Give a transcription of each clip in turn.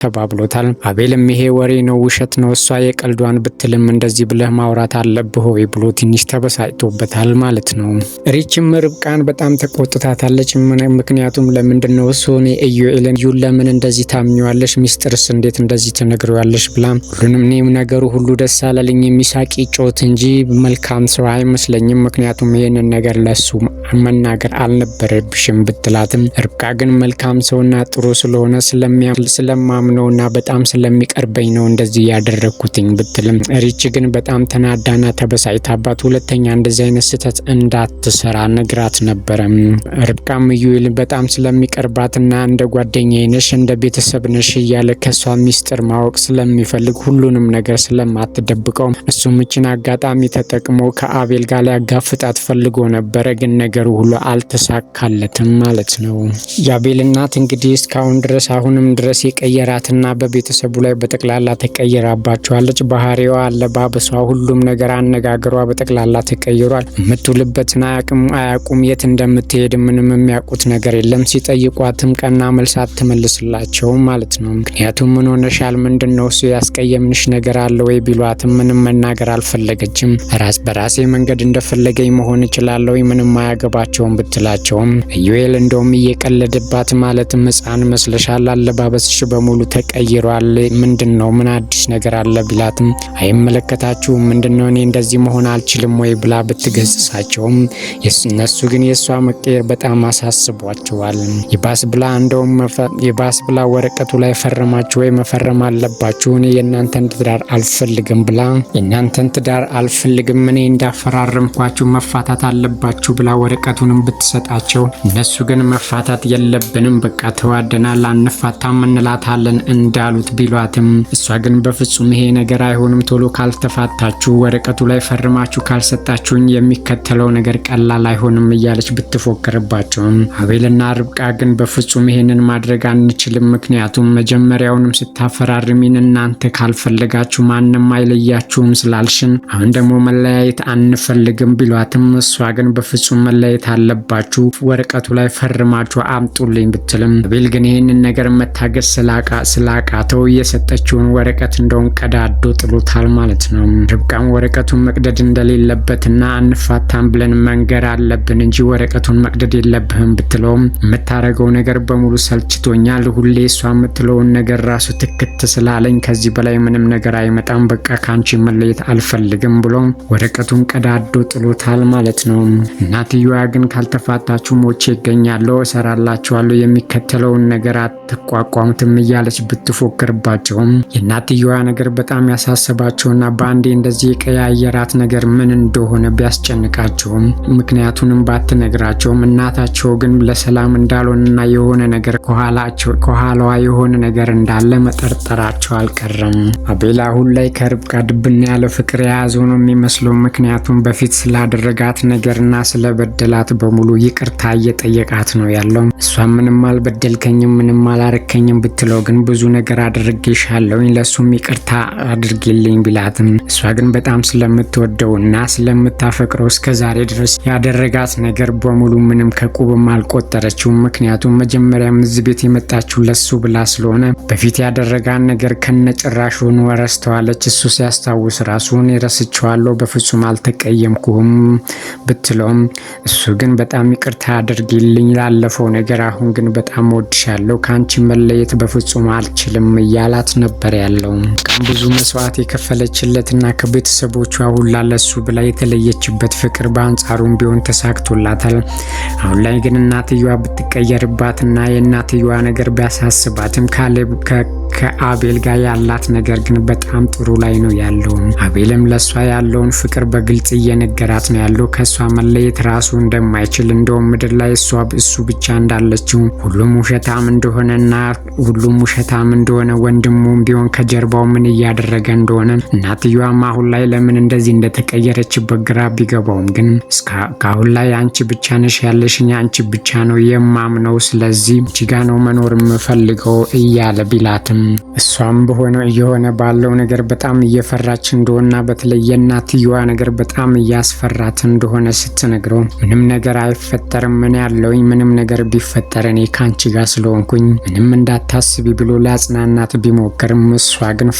ተባብሎታል። አቤልም ይሄ ወሬ ነው፣ ውሸት ነው፣ እሷ የቀልዷን ብትልም እንደዚህ ብለህ ማውራት አለብህ ወይ ብሎ ትንሽ ተበሳጭቶበታል ማለት ነው። ሪችም ርብቃን በጣም ተቆጥታታለች። ምክንያቱም ለምንድነው እሱ ኢዩኤልን ለምን እንደዚህ ታምኚዋለሽ? ሚስጥርስ እንዴት እንደዚህ ትነግሪዋለሽ? ብላ ሁሉንም እኔም ነገሩ ሁሉ ደስ አላለኝ የሚሳቂ ጮት እንጂ መልካም ሰው አይመስለኝም። ምክንያቱም ይሄንን ነገር ለሱ መናገር አልነበረብሽም ብትላትም ርብቃ ግን መልካም ሰውና ጥሩ ስለሆነ ስለማምነውና በጣም ስለሚቀርበኝ ነው እንደዚህ ያደረኩትኝ ብትልም ሪች ግን በጣም ተናዳና ተበሳጭታባት ሁለተኛ እንደዚህ አይነት ስህተት እንዳትሰራ ነግራት ነበረ። ርብቃም ኢዩኤል በጣም ስለሚቀርባትና እንደ ጓደኛዬ ነሽ እንደ ቤተሰብ ነሽ እያለ ከሷ ሚስጥር ማወቅ ስለሚፈልግ ሁሉንም ነገር ስለማትደብቀው እሱም ይችን አጋጣሚ ተጠቅሞ ከአቤል ጋር ሊያጋፍጣት ፈልጎ ነበረ። ግን ነገሩ ሁሉ አልተሳካለትም ማለት ነው። የአቤል እናት እንግዲህ እስካሁን ድረስ አሁንም ድረስ የቀየራትና በቤተሰቡ ላይ በጠቅላላ ተቀየራባቸዋለች። ባህሪዋ፣ አለባበሷ፣ ሁሉም ነገር አነጋገሯ በጠቅላላ ተቀይሯል። የምትውልበትን አያውቁም። የት እንደምትሄድ ምንም የሚያውቁት ነገር የለም። ሲጠይቋትም ቀና መልስ አትመልስላቸውም ማለት ነው። ምክንያቱም ምን ሆነሻል? ምንድነው እሱ ያስቀየምንሽ ነገር አለ ወይ ቢሏትም ምንም መናገር አልፈለገችም። ራስ በራሴ መንገድ እንደፈለገኝ መሆን እችላለሁ፣ ምንም አያገባቸውም ብትላቸውም ኢዩኤል እንደውም እየቀለደባት ማለትም ሕፃን መስለሻል፣ አለባበስሽ በሙሉ ተቀይሯል፣ ምንድነው ምን አዲስ ነገር አለ ቢላትም አይመለከታችሁም፣ ምንድነው እኔ እንደዚህ መሆን አልችልም ወይ ብላ ብትገስጻቸውም እነሱ ግን የእሷ መቀየር በጣም አሳስቧቸዋል። ይባስ ብላ ወረቀቱ ላይ ፈረማችሁ ወይ መፈረም አለባችሁ፣ እኔ የእናንተን ትዳር አልፈልግም ብላ የእናንተን ትዳር አልፈልግም እኔ እንዳፈራረምኳችሁ መፋታት አለባችሁ ብላ ወረቀቱንም ብትሰጣቸው እነሱ ግን መፋታት የለብንም በቃ ተዋደናል አንፋታም እንላታለን እንዳሉት ቢሏትም እሷ ግን በፍጹም ይሄ ነገር አይሆንም፣ ቶሎ ካልተፋታችሁ ወረቀቱ ላይ ፈርማችሁ ካልሰጣችሁኝ የሚከተለው ነገር ቀላል አይሆንም እያለች ብትፎክርባቸውም አቤልና ርብቃ ግን በፍጹም ይሄንን ማድረግ አንችልም፣ ምክንያቱም መጀመሪያውንም ስታፈራርሚን እናንተ ካልፈለጋችሁ ማንም አይለያችሁም ስላልሽን አሁን ደግሞ መለያየት አንፈልግም ቢሏትም እሷ ግን በፍጹም መለያየት አለባችሁ ወረቀቱ ላይ ፈርማችሁ አምጡልኝ ብትልም አቤል ግን ይሄንን ነገር መታገስ ስላቃተው የሰጠችውን ወረቀት እንደውን ቀዳዶ ጥሎታል ማለት ነው። ርብቃም ወረቀቱን መቅደድ እንደሌለበትና አንፋታም ብለን መንገር አለብን እንጂ ወረቀቱን መቅደድ የለብህም ብትለውም የምታረገው ነገር በሙሉ ሰልችቶኛል፣ ሁሌ እሷ የምትለውን ነገር ራሱ ትክት ስላለኝ ከዚህ በላይ ምንም ነገር አይመጣም፣ በቃ ካንቺ መለየት አልፈልግም ብሎ ወረቀቱን ቀዳዶ ጥሎታል ማለት ነው። እናትየዋ ግን ካልተፋታችሁ ሞቼ ይገኛለሁ፣ እሰራላችኋለሁ፣ የሚከተለውን ነገር አትቋቋሙትም እያለች ብትፎክርባቸውም የእናትየዋ ነገር በጣም ያሳሰባቸውና በአንዴ እንደዚህ የቀያየራት ነገር ምን እንደሆነ ቢያስጨንቃቸውም ምክንያቱንም ባትነግራቸውም እናታቸው ግን ለሰላም እንዳልሆነና የሆነ ነገር ከኋላዋ የሆነ ነገር እንዳለ መጠርጠራቸው አልቀረም። አቤል አሁን ላይ ከርብቃ ድብና ያለ ፍቅር የያዘው ነው የሚመስለው። ምክንያቱም በፊት ስላደረጋት ነገርና ስለበደላት በሙሉ ይቅርታ እየጠየቃት ነው ያለው። እሷ ምንም አልበደልከኝም ምንም አላረከኝም ብትለው ግን ብዙ ነገር አድርጌሻለሁኝ ለሱም ይቅርታ አድርጌልኝ ቢላትም እሷ ግን በጣም ስለምትወደውና ስለምታፈቅረው እስከዛሬ ድረስ ያደረጋት ነገር በሙሉ ምንም ከቁብም አልቆጠረችውም። ምክንያቱም መጀመሪያም እዚህ ቤት የመጣችው ለሱ ብላ ስለሆነ በፊት ያደረጋን ነገር ከነጭራሹን ወረስተዋለች። እሱ ሲያስታውስ ራሱን ረስቼዋለሁ በፍጹም አልተቀየምኩህም ብትለውም እሱ ግን በጣም ይቅርታ አድርጊልኝ ላለፈው ነገር፣ አሁን ግን በጣም ወድሻለሁ፣ ካንቺ መለየት በፍጹም አልችልም እያላት ነበር ያለው። በጣም ብዙ መስዋዕት የከፈለችለትና ከቤተሰቦቿ ሁላ ለሱ ብላ የተለየችበት ፍቅር በአንጻሩም ቢሆን ተሳክቶላታል። አሁን ላይ ግን እናትየዋ ብትቀየርባትና የእናትየዋ ነገር ቢያሳስባትም ከአቤል ጋር ያላት ነገር ግን በጣም ጥሩ ላይ ነው ያለው። አቤልም ለሷ ያለውን ፍቅር በግልጽ እየነገራት ነው ያለው። ከሷ መለየት ራሱ እንደማይችል እንደውም ምድር ላይ እሱ ብቻ እንዳለችው ሁሉም ውሸታም እንደሆነ ወንድሙም ቢሆን ከጀርባው ምን እያደረገ እንደሆነ እናትየዋም አሁን ላይ ለምን እንደዚህ እንደተቀየረችበት ግራ ቢገባውም ግን ከአሁን ላይ አንቺ ብቻ ነሽ ያለሽኝ፣ አንቺ ብቻ ነው የማምነው፣ ስለዚህ አንቺ ጋ ነው መኖር የምፈልገው እያለ ቢላትም እሷም የሆነ ባለው ነገር በጣም እየፈራች እንደሆነና በተለይ የእናትየዋ ነገር በጣም እያስፈራት እንደሆነ ስትነግረው ምንም ነገር አይፈጠርም፣ ምን ያለውኝ ምንም ነገር ቢፈጠር እኔ ካንቺ ጋር ስለሆንኩኝ ምንም እንዳታስቢ ብሎ ሊያጽናናት ቢሞክርም እሷ ግን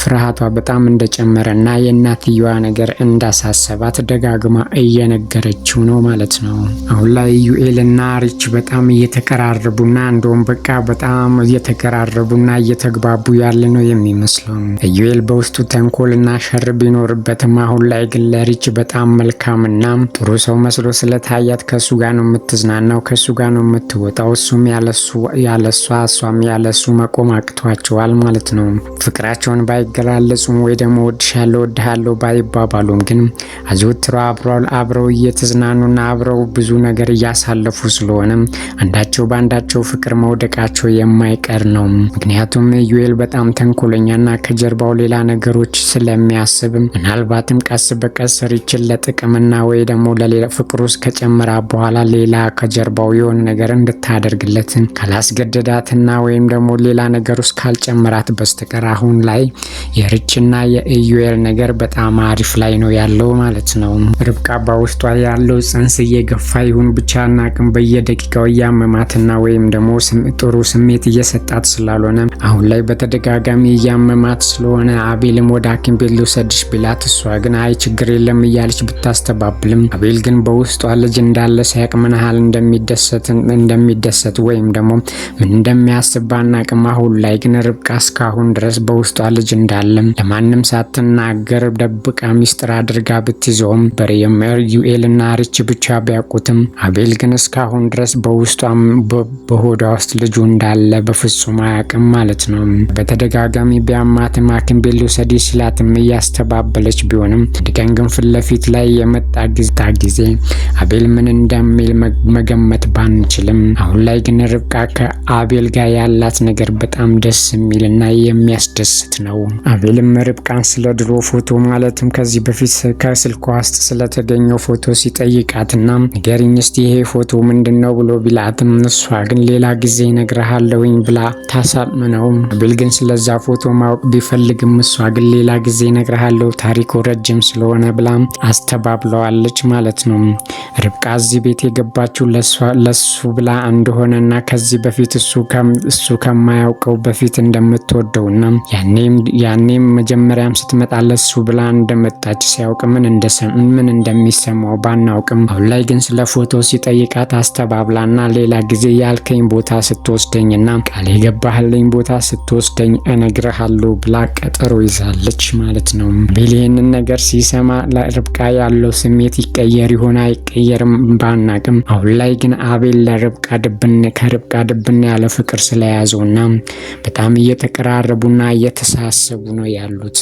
ፍርሃቷ በጣም እንደጨመረና የእናትየዋ ነገር እንዳሳሰባት ደጋግማ እየነገረችው ነው ማለት ነው። አሁን ላይ ዩኤልና ሪች በጣም እየተቀራረቡና እንደውም በቃ በጣም እየተቀራረቡና እየተግባቡ ያለ ነው የሚመስለው። ዩኤል በውስጡ ተንኮልና ሸር ቢኖርበትም አሁን ላይ ግን ለሪች በጣም መልካምና ጥሩ ሰው መስሎ ስለታያት ከሱ ጋር ነው የምትዝናናው፣ ከሱ ጋር ነው የምትወጣው። እሱም ያለሷ እሷም ያለሱ መቆም አቅቷቸዋል ማለት ነው። ፍቅራቸውን ባይገላለጹም ወይ ደግሞ ወድሃለሁ ባይባባሉም ግን አዘውትረው አብረው እየተዝናኑና አብረው ብዙ ነገር እያሳለፉ ስለሆነ አንዳቸው በአንዳቸው ፍቅር መውደቃቸው የማይቀር ነው። ምክንያቱም ዩኤል በጣም ተንኮለኛና ከጀርባው ሌላ ነገሮች ስለሚያስብ ምናልባትም ቀስ በቀስ ሪችን ለጥቅምና ወይ ደግሞ ለሌላ ፍቅር ውስጥ ከጨመራ በኋላ ሌላ ከጀርባው የሆነ ነገር እንድታደርግለትን ካላስገደዳትና ወይም ደግሞ ሌላ ነገር ውስጥ ካልጨመራት በስተቀር አሁን ላይ የሪችና የዩኤል ነገር በጣም አሪፍ ላይ ነው ያለው ማለት ነው። ርብቃ በውስጧ ያለው ጽንስ እየገፋ ይሁን ብቻ አናቅም፣ በየደቂቃው እያመማትና ወይም ደግሞ ጥሩ ስሜት እየሰጣት ስላልሆነ አሁን ላይ በተደጋጋሚ እያመማት ስለሆነ አቤልም ወደ ሐኪም ቤት ልውሰድሽ ቢላት እሷ ግን አይ ችግር የለም እያለች ብታስተባብልም አቤል ግን በውስጧ ልጅ እንዳለ ሳያቅ ምን ያህል እንደሚደሰት ወይም ደግሞ ምን እንደሚያስብ ባናቅም አሁን ላይ ግን ርብቃ እስካሁን ድረስ በውስጧ ልጅ እንዳለ ለማንም ሳትናገር ደብቃ ሚስጥር አድርጋ ብትይዘውም ዩኤልና ሪች ብቻ ቢያውቁትም አቤል ግን እስካሁን ድረስ በውስጧ በሆዷ ውስጥ ልጁ እንዳለ በፍጹም አያውቅም ማለት ነው። በተደጋጋሚ ቢያማትም ሐኪም ቤት ልውሰድሽ ሲላትም እያስተባበለች ቢሆንም ድቀን ግን ፊት ለፊት ላይ የመጣ ጊዜ አቤል ምን እንደሚል መገመት ባንችልም አሁን ላይ ግን ርብቃ ከአቤል ጋር ያላት ነገር በጣም ደስ የሚልና የሚያስደስት ነው። አቤልም ርብቃን ስለ ድሮ ፎቶ ማለትም ከዚህ በፊት ከስልኳ ውስጥ ስለተገኘው ፎቶ ሲጠይቃትና ንገሪኝ እስቲ ይሄ ፎቶ ምንድነው ብሎ ቢላትም እሷ ግን ሌላ ጊዜ እነግርሃለሁኝ ብላ ታሳምነው። አቤል ግን ስለዛ ፎቶ ማወቅ ቢፈልግም እሷ ግን ሌላ ጊዜ እነግርሃለሁ ታሪኩ ረጅም ስለሆነ ብላ አስተባብለዋለች ማለት ነው። ርብቃ እዚህ ቤት የገባችው ለሱ ብላ እንደሆነና ከዚህ በፊት እሱ ከማያውቀው በፊት እንደምትወደውና ያኔም መጀመሪያም ስትመጣ ለሱ ብላ እንደመጣች ሲያውቅ ምን እንደሚሰማው ባናውቅም አሁን ላይ ግን ስለ ፎቶ ሲጠይቃት አስተባብላና ሌላ ጊዜ ያልከኝ ቦታ ስትወስደኝና ቃል የገባህልኝ ቦታ ስትወስደኝ እነግርሃለሁ ብላ ቀጠሮ ይዛለች ማለት ነው። አቤል ይህንን ነገር ሲሰማ ለርብቃ ያለው ስሜት ይቀየር ይሆን አይቀየርም ባናቅም አሁን ላይ ግን አቤል ከርብቃ ድብን ያለ ፍቅር ስለያዘውና በጣም እየተቀራረቡና እየተሳሰቡ ነው ያሉት።